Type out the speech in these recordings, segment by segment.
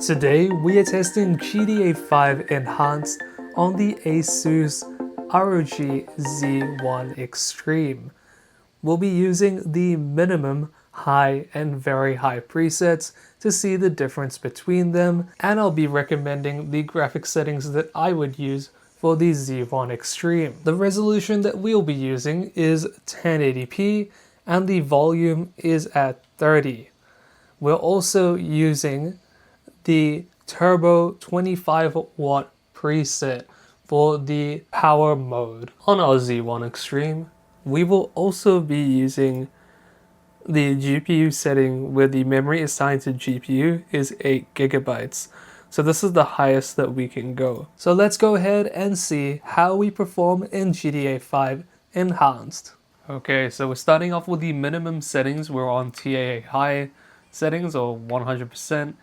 Today we are testing GTA 5 Enhanced on the Asus ROG Z1 Extreme. We'll be using the minimum, high, and very high presets to see the difference between them, and I'll be recommending the graphic settings that I would use for the Z1 Extreme. The resolution that we'll be using is 1080p and the volume is at 30. We're also using the Turbo 25 watt preset for the power mode. On our Z1 Extreme, we will also be using the GPU setting where the memory assigned to GPU is 8 gigabytes. So this is the highest that we can go. So let's go ahead and see how we perform in GTA 5 Enhanced. Okay, so we're starting off with the minimum settings. We're on TAA high settings or 100%.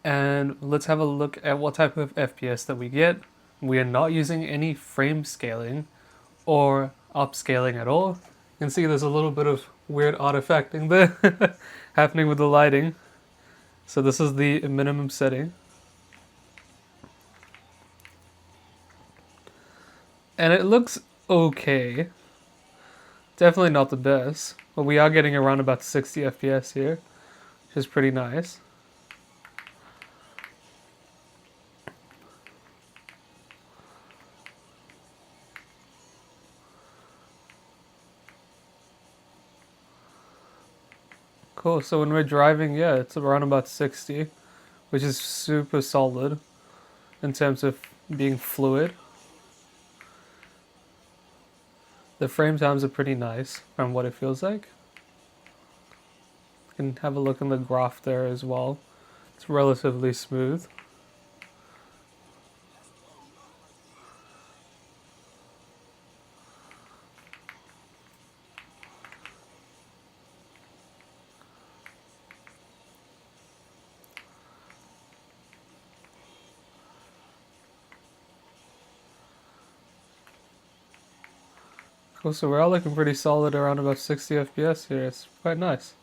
And let's have a look at what type of FPS that we get. We are not using any frame scaling or upscaling at all. You can see there's a little bit of weird artifacting there happening with the lighting. So this is the minimum setting. And it looks okay. Definitely not the best, but we are getting around about 60 FPS here, which is pretty nice. Cool, so when we're driving, yeah, it's around about 60, which is super solid in terms of being fluid. The frame times are pretty nice from what it feels like. You can have a look in the graph there as well. It's relatively smooth. Cool, so we're all looking pretty solid around about 60 FPS here. It's quite nice.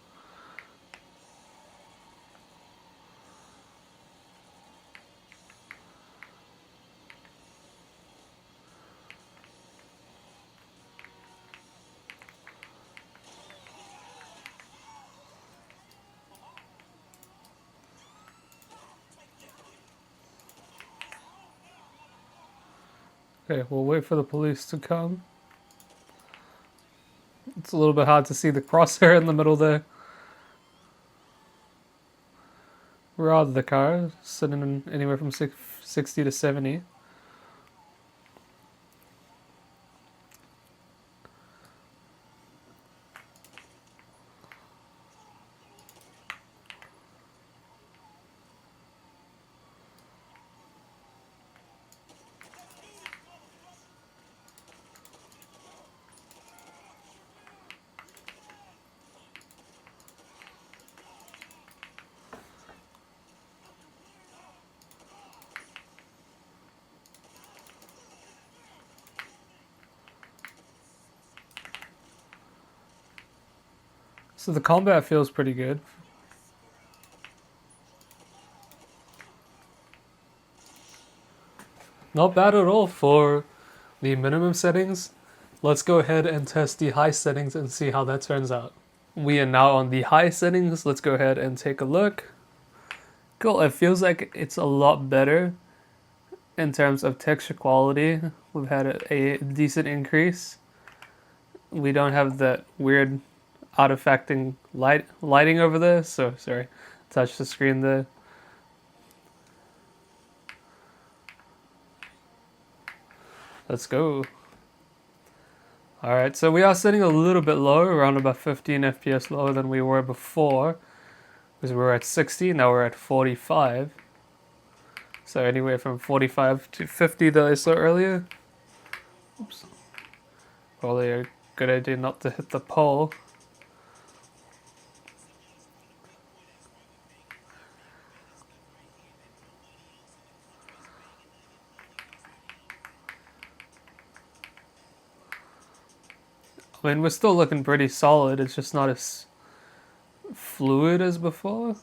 Okay, we'll wait for the police to come. It's a little bit hard to see the crosshair in the middle there. Where are the cars? Sitting in anywhere from 60 to 70. So the combat feels pretty good. Not bad at all for the minimum settings. Let's go ahead and test the high settings and see how that turns out. We are now on the high settings. Let's go ahead and take a look. Cool, it feels like it's a lot better in terms of texture quality. We've had a decent increase. We don't have that weird artifacting lighting over there, so sorry, touch the screen there. Let's go. Alright, so we are setting a little bit lower, around about 15 FPS lower than we were before, because we were at 60, now we're at 45. So anywhere from 45 to 50 that I saw earlier. Oops. Probably a good idea not to hit the pole. I mean, we're still looking pretty solid, it's just not as fluid as before.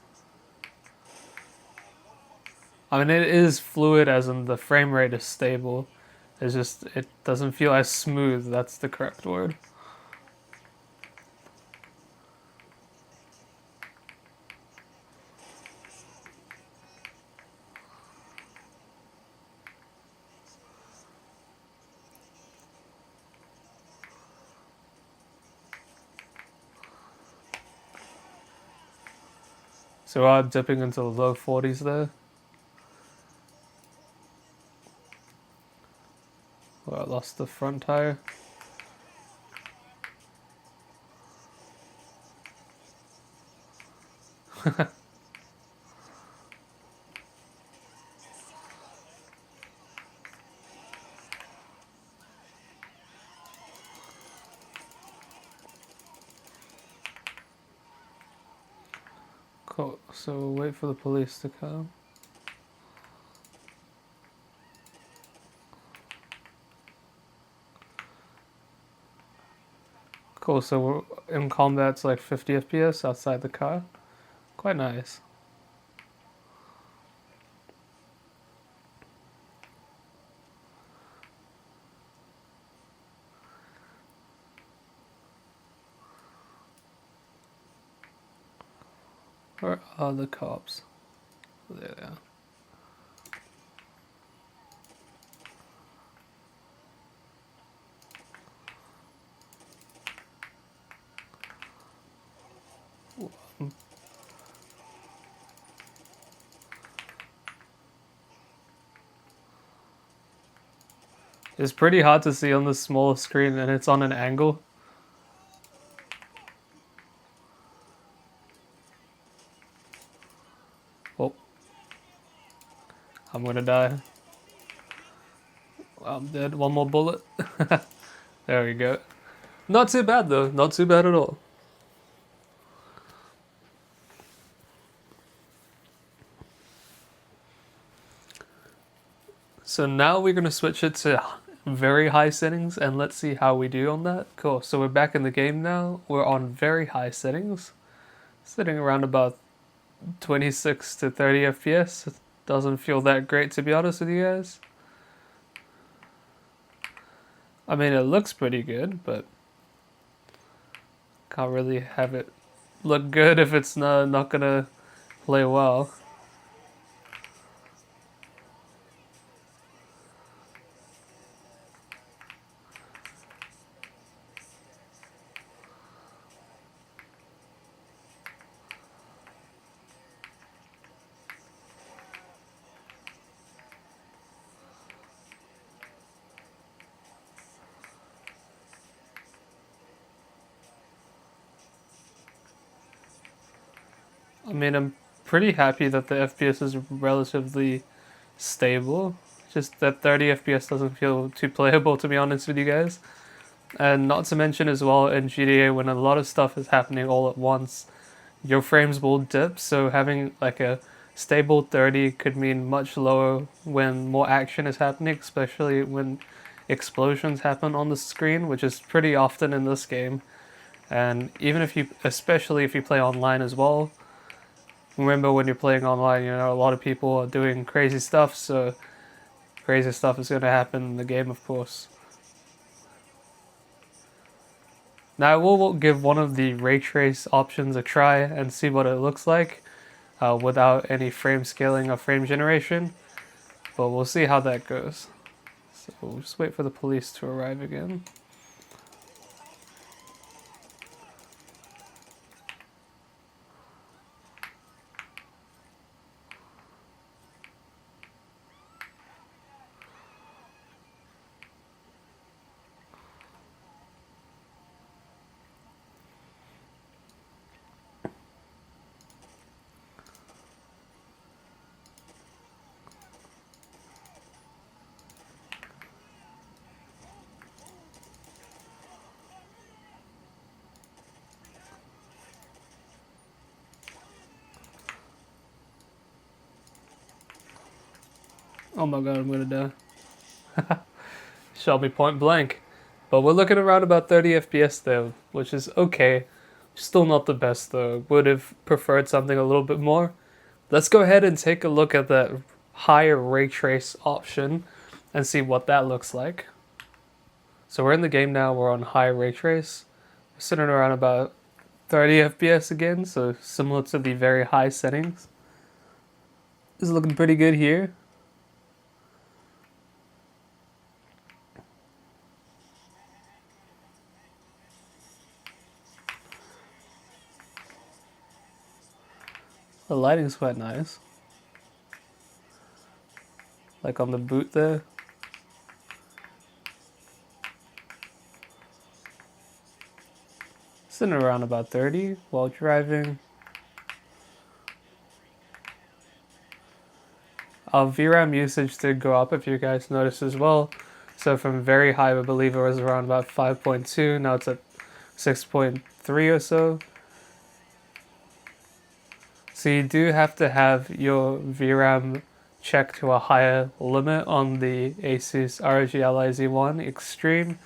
I mean, it is fluid as in the frame rate is stable. It's just, it doesn't feel as smooth, that's the correct word. So we are dipping into the low 40s there. Oh, I lost the front tire. Cool, so we'll wait for the police to come. Cool, so we're in combat, it's like 50 FPS outside the car. Quite nice. Where are the cops? There they are. It's pretty hard to see on the small screen and it's on an angle. Oh. I'm gonna die. I'm dead. One more bullet. There we go. Not too bad though. Not too bad at all. So now we're going to switch it to very high settings and let's see how we do on that. Cool, so we're back in the game now. We're on very high settings. Sitting around about 26 to 30 FPS. It doesn't feel that great to be honest with you guys. I mean, it looks pretty good, but can't really have it look good if it's not going to play well. I mean, I'm pretty happy that the FPS is relatively stable. Just that 30 FPS doesn't feel too playable, to be honest with you guys. And not to mention as well, in GTA, when a lot of stuff is happening all at once, your frames will dip, so having like a stable 30 could mean much lower when more action is happening, especially when explosions happen on the screen, which is pretty often in this game. And even if you, especially if you play online as well, remember when you're playing online, you know, a lot of people are doing crazy stuff, so crazy stuff is going to happen in the game, of course. Now we'll give one of the ray trace options a try and see what it looks like without any frame scaling or frame generation, but we'll see how that goes. So we'll just wait for the police to arrive again. Oh my god, I'm gonna die. Shot me point blank. But we're looking around about 30 FPS there, which is okay. Still not the best though. Would have preferred something a little bit more. Let's go ahead and take a look at that higher ray trace option and see what that looks like. So we're in the game now, we're on high ray trace. We're sitting around about 30 FPS again, so similar to the very high settings. This is looking pretty good here. The lighting's quite nice. Like on the boot there. Sitting around about 30 while driving. Our VRAM usage did go up, if you guys noticed as well. So from very high, I believe it was around about 5.2, now it's at 6.3 or so. So you do have to have your VRAM checked to a higher limit on the Asus ROG Ally Z1 Extreme.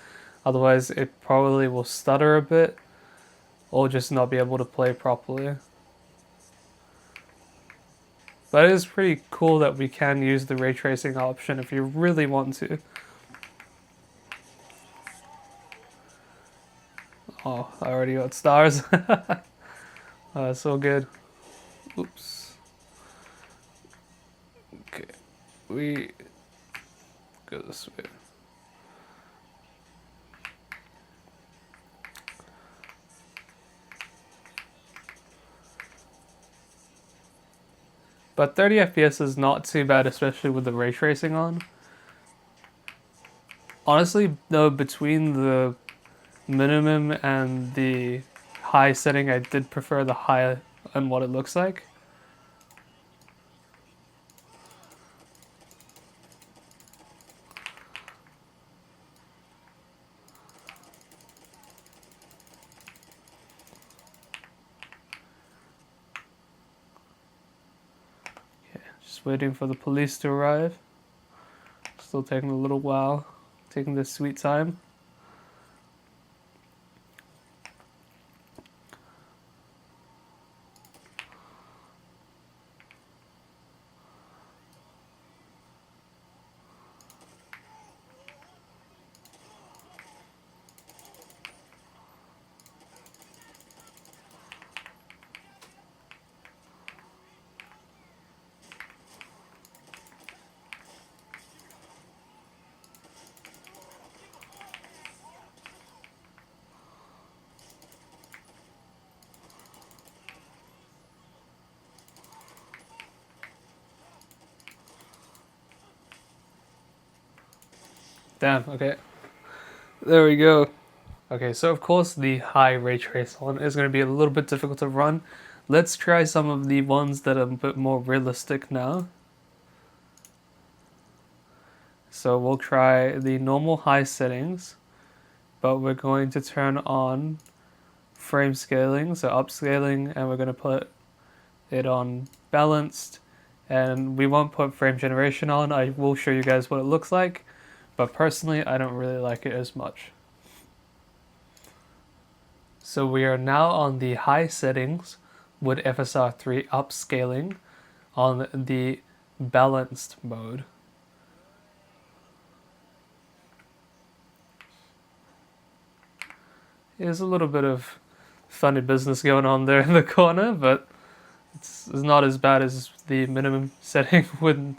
Otherwise it probably will stutter a bit or just not be able to play properly. But it is pretty cool that we can use the ray tracing option if you really want to. Oh, I already got stars. That's so good. Oops. Okay, we go this way. But 30 FPS is not too bad, especially with the ray tracing on. Honestly, though, between the minimum and the high setting, I did prefer the high and what it looks like. Just waiting for the police to arrive. Still taking a little while, taking this sweet time. Damn, okay. There we go. Okay, so of course the high ray trace one is going to be a little bit difficult to run. Let's try some of the ones that are a bit more realistic now. So we'll try the normal high settings, but we're going to turn on frame scaling, so upscaling, and we're going to put it on balanced, and we won't put frame generation on. I will show you guys what it looks like, but personally I don't really like it as much. So we are now on the high settings with FSR3 upscaling on the balanced mode. There's a little bit of funny business going on there in the corner, but it's not as bad as the minimum setting with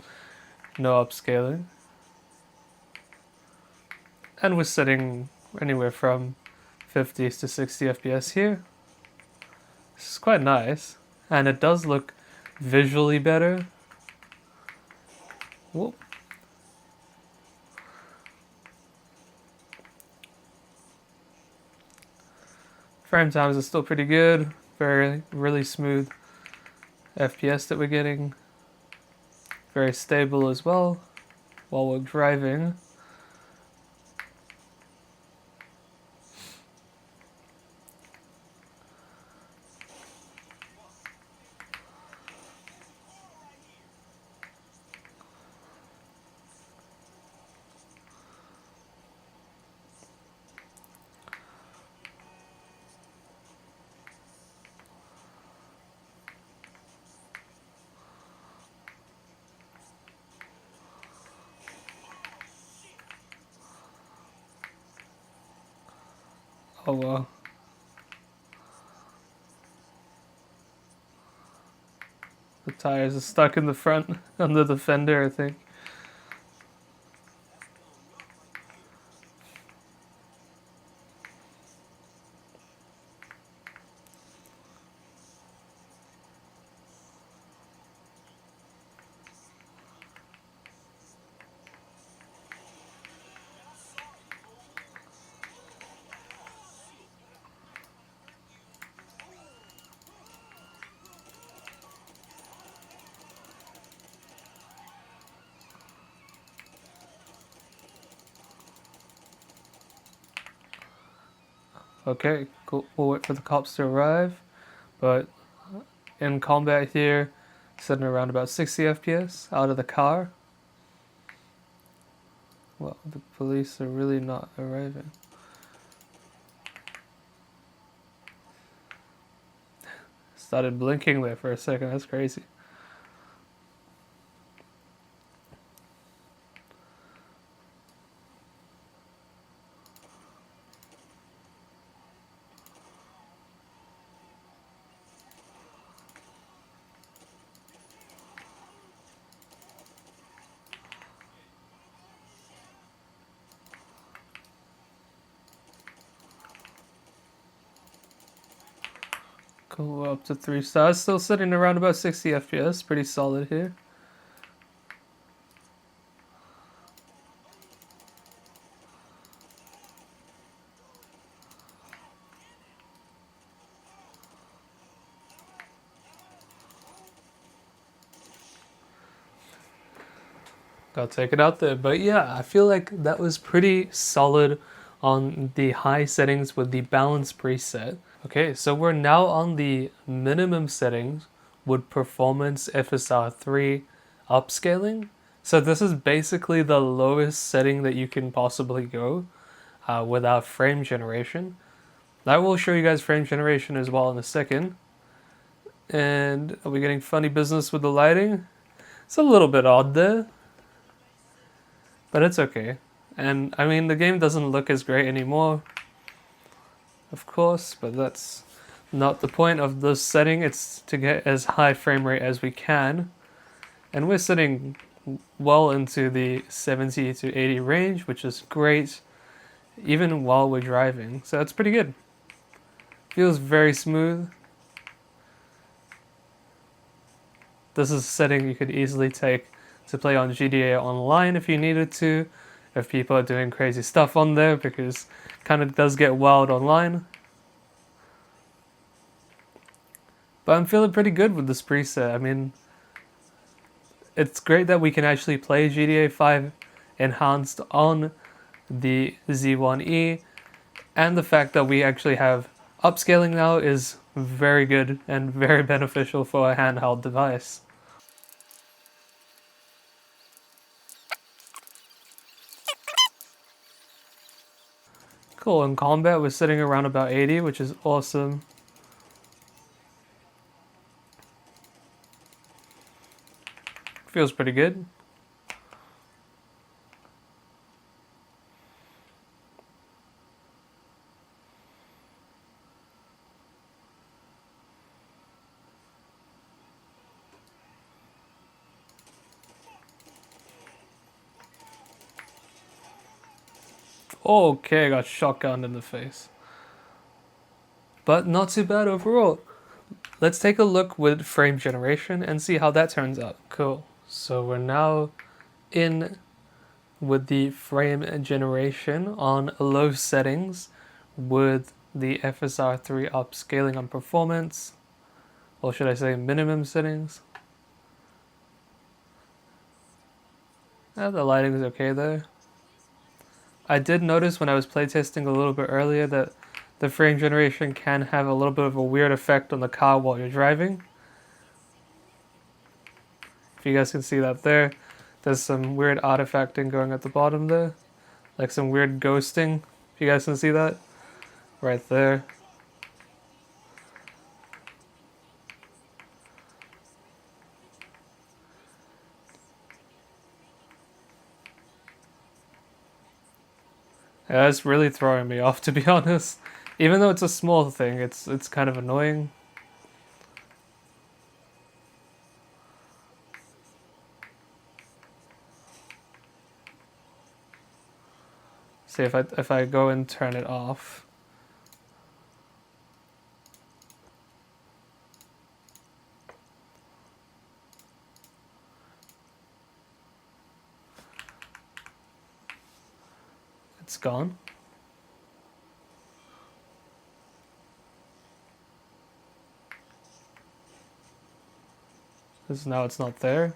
no upscaling. And we're setting anywhere from 50 to 60 FPS here. This is quite nice, and it does look visually better. Whoop. Frame times are still pretty good, really smooth FPS that we're getting. Very stable as well while we're driving. Oh well. The tires are stuck in the front under the fender, I think. Okay, cool. We'll wait for the cops to arrive. But in combat here, sitting around about 60 FPS out of the car. Well, the police are really not arriving. Started blinking there for a second, that's crazy. Cool, up to 3 stars. Still sitting around about 60 FPS, pretty solid here. Gotta take it out there. But yeah, I feel like that was pretty solid on the high settings with the balance preset. Okay, so we're now on the minimum settings with performance FSR3 upscaling. So this is basically the lowest setting that you can possibly go without frame generation. I will show you guys frame generation as well in a second. And are we getting funny business with the lighting? It's a little bit odd there, but it's okay. And I mean, the game doesn't look as great anymore, of course, but that's not the point of this setting. It's to get as high frame rate as we can. And we're sitting well into the 70 to 80 range, which is great, even while we're driving. So that's pretty good. Feels very smooth. This is a setting you could easily take to play on GTA Online if you needed to, if people are doing crazy stuff on there, because it kind of does get wild online. But I'm feeling pretty good with this preset. I mean, it's great that we can actually play GTA 5 enhanced on the Z1E, and the fact that we actually have upscaling now is very good and very beneficial for a handheld device. Cool, in combat we're sitting around about 80, which is awesome. Feels pretty good. Okay, I got shotgunned in the face. But not too bad overall. Let's take a look with frame generation and see how that turns out. Cool. So we're now in with the frame generation on low settings with the FSR3 upscaling on performance, or should I say minimum settings. The lighting is okay there. I did notice when I was playtesting a little bit earlier that the frame generation can have a little bit of a weird effect on the car while you're driving. If you guys can see that there, there's some weird artifacting going at the bottom there, like some weird ghosting. If you guys can see that, right there. Yeah, that's really throwing me off, to be honest. Even though it's a small thing, it's kind of annoying. See if I go and turn it off. It's gone. Because now it's not there.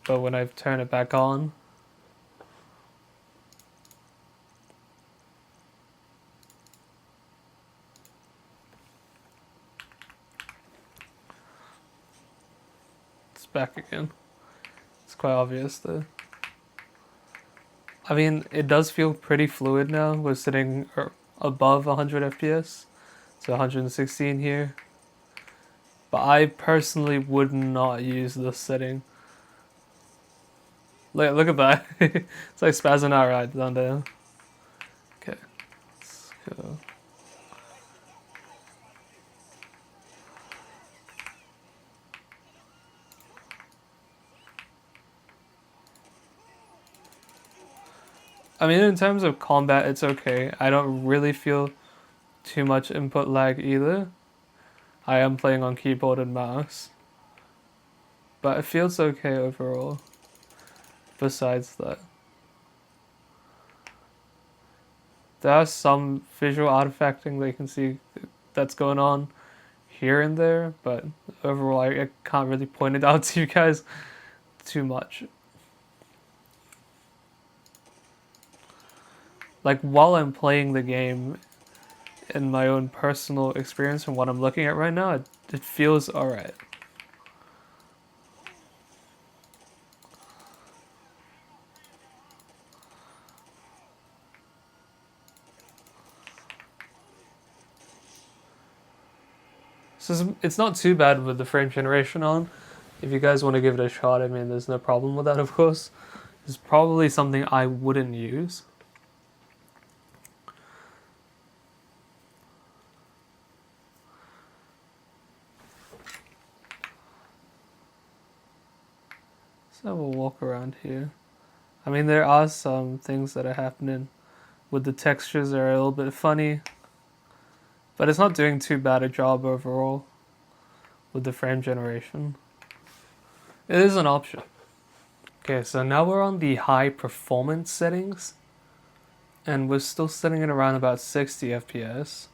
But when I turn it back on, it's back again. It's quite obvious though. I mean, it does feel pretty fluid now. We're sitting above 100 FPS. So 116 here. But I personally would not use this setting. Look at that. It's like spazzing out right down there. Okay, let's go. I mean, in terms of combat, it's okay. I don't really feel too much input lag either. I am playing on keyboard and mouse. But it feels okay overall. Besides that. There are some visual artifacting that you can see that's going on here and there, but overall I can't really point it out to you guys too much. Like while I'm playing the game in my own personal experience from what I'm looking at right now, it feels alright. So it's not too bad with the frame generation on. If you guys want to give it a shot, I mean, there's no problem with that, of course. It's probably something I wouldn't use. Let's have a walk around here. I mean, there are some things that are happening with the textures that are a little bit funny. But it's not doing too bad a job overall with the frame generation. It is an option. Okay, so now we're on the high performance settings. And we're still sitting at around about 60 FPS,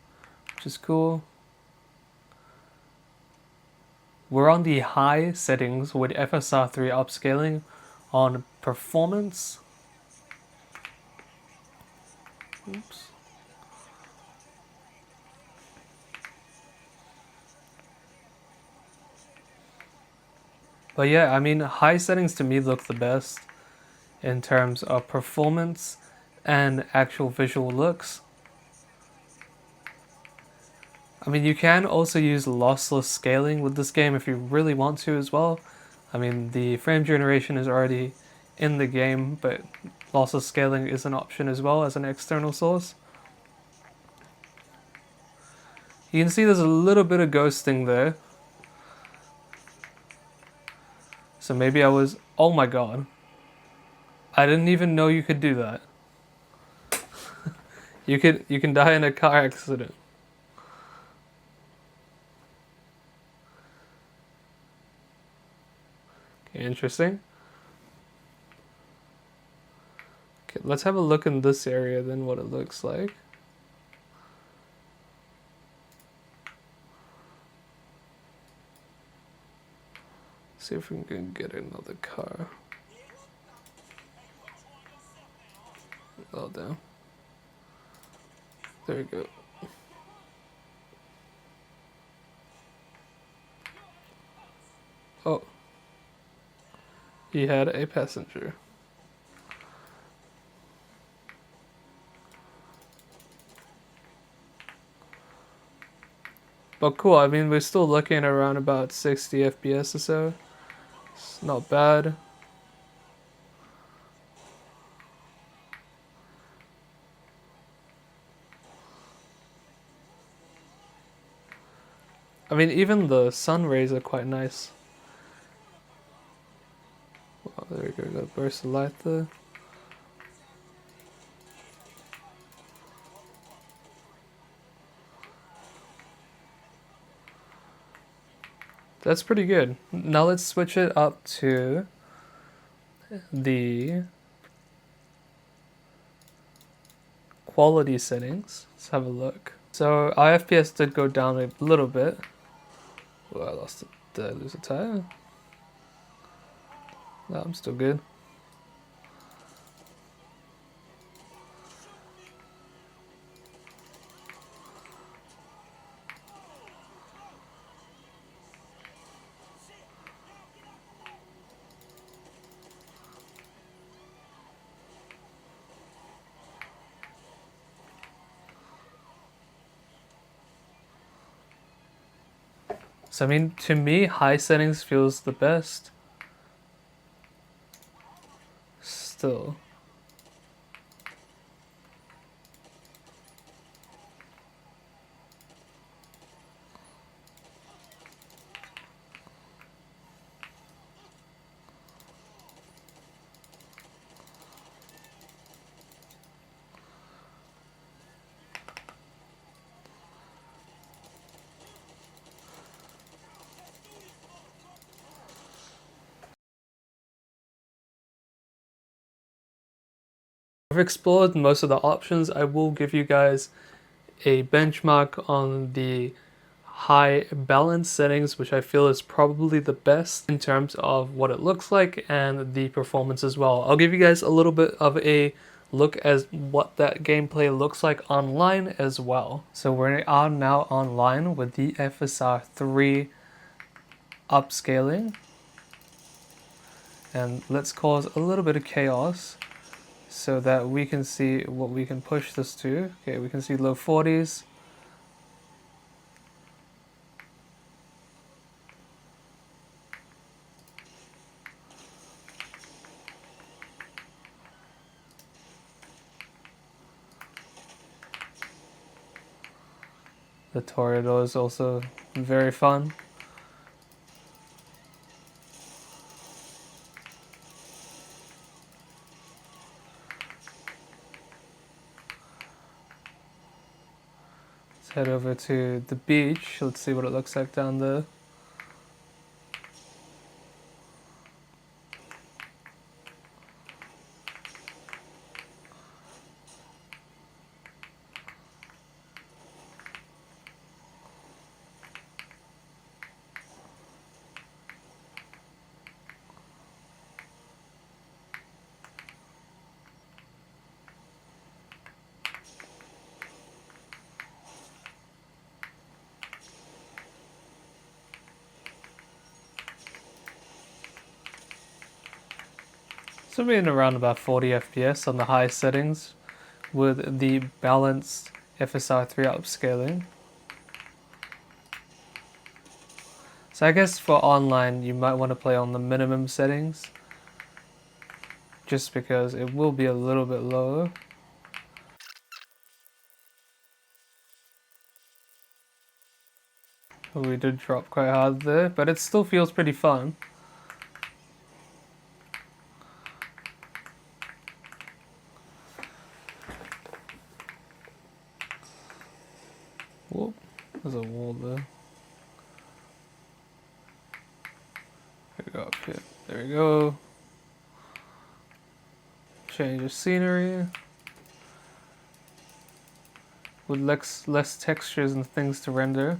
which is cool. We're on the high settings with FSR3 upscaling on performance. Oops. But yeah, I mean, high settings to me look the best in terms of performance and actual visual looks. I mean, you can also use lossless scaling with this game if you really want to as well. I mean, the frame generation is already in the game, but lossless scaling is an option as well as an external source. You can see there's a little bit of ghosting there. So maybe I was... Oh my god. I didn't even know you could do that. You can die in a car accident. Okay, interesting. Okay, let's have a look in this area then what it looks like. See if we can get another car. Oh damn. There we go. Oh. He had a passenger. But cool, I mean, we're still looking at around about 60 FPS or so. It's not bad. I mean, even the sun rays are quite nice. Oh, there we go, got a burst of light there. That's pretty good. Now let's switch it up to the quality settings. Let's have a look. So our FPS did go down a little bit. Oh, I lost it. Did I lose a tire? No, I'm still good. So I mean, to me, high settings feels the best. Still. I've explored most of the options. I will give you guys a benchmark on the high balance settings, which I feel is probably the best in terms of what it looks like and the performance as well. I'll give you guys a little bit of a look as what that gameplay looks like online as well. So we are now online with the FSR 3 upscaling, and let's cause a little bit of chaos so that we can see what we can push this to. Okay, we can see low 40s. The Toreador is also very fun. Let's head over to the beach. Let's see what it looks like down there. So we're in around about 40 FPS on the high settings with the balanced FSR 3 upscaling. So I guess for online you might want to play on the minimum settings just because it will be a little bit lower. We did drop quite hard there, but it still feels pretty fun. Whoop, there's a wall there. Here we go up here. There we go. Change of scenery. With less textures and things to render.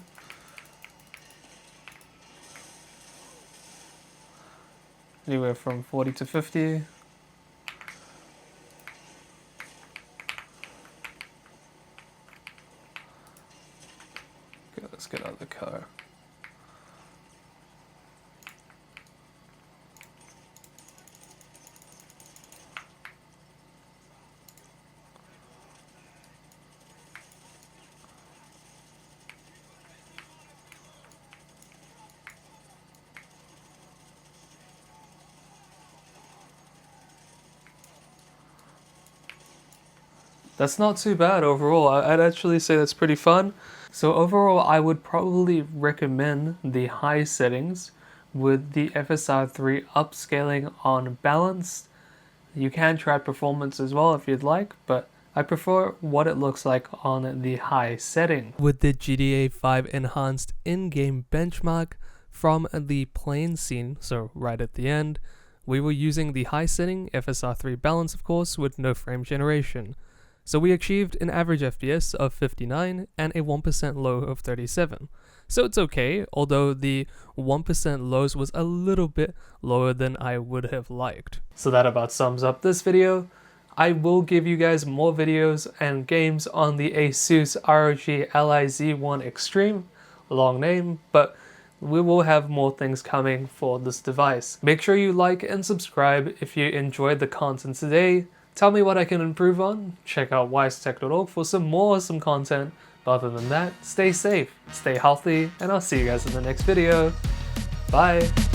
Anywhere from 40 to 50. Okay, let's get out of the car. That's not too bad overall. I'd actually say that's pretty fun. So overall, I would probably recommend the high settings with the FSR3 upscaling on balanced. You can try performance as well if you'd like, but I prefer what it looks like on the high setting. With the GTA 5 enhanced in-game benchmark from the plane scene, so right at the end, we were using the high setting FSR3 balance, of course, with no frame generation. So we achieved an average FPS of 59 and a 1% low of 37. So it's okay, although the 1% lows was a little bit lower than I would have liked. So that about sums up this video. I will give you guys more videos and games on the Asus ROG Ally Z1 Extreme, long name, but we will have more things coming for this device. Make sure you like and subscribe if you enjoyed the content today. Tell me what I can improve on. Check out wisetech.org for some more awesome content. But other than that, stay safe, stay healthy, and I'll see you guys in the next video. Bye!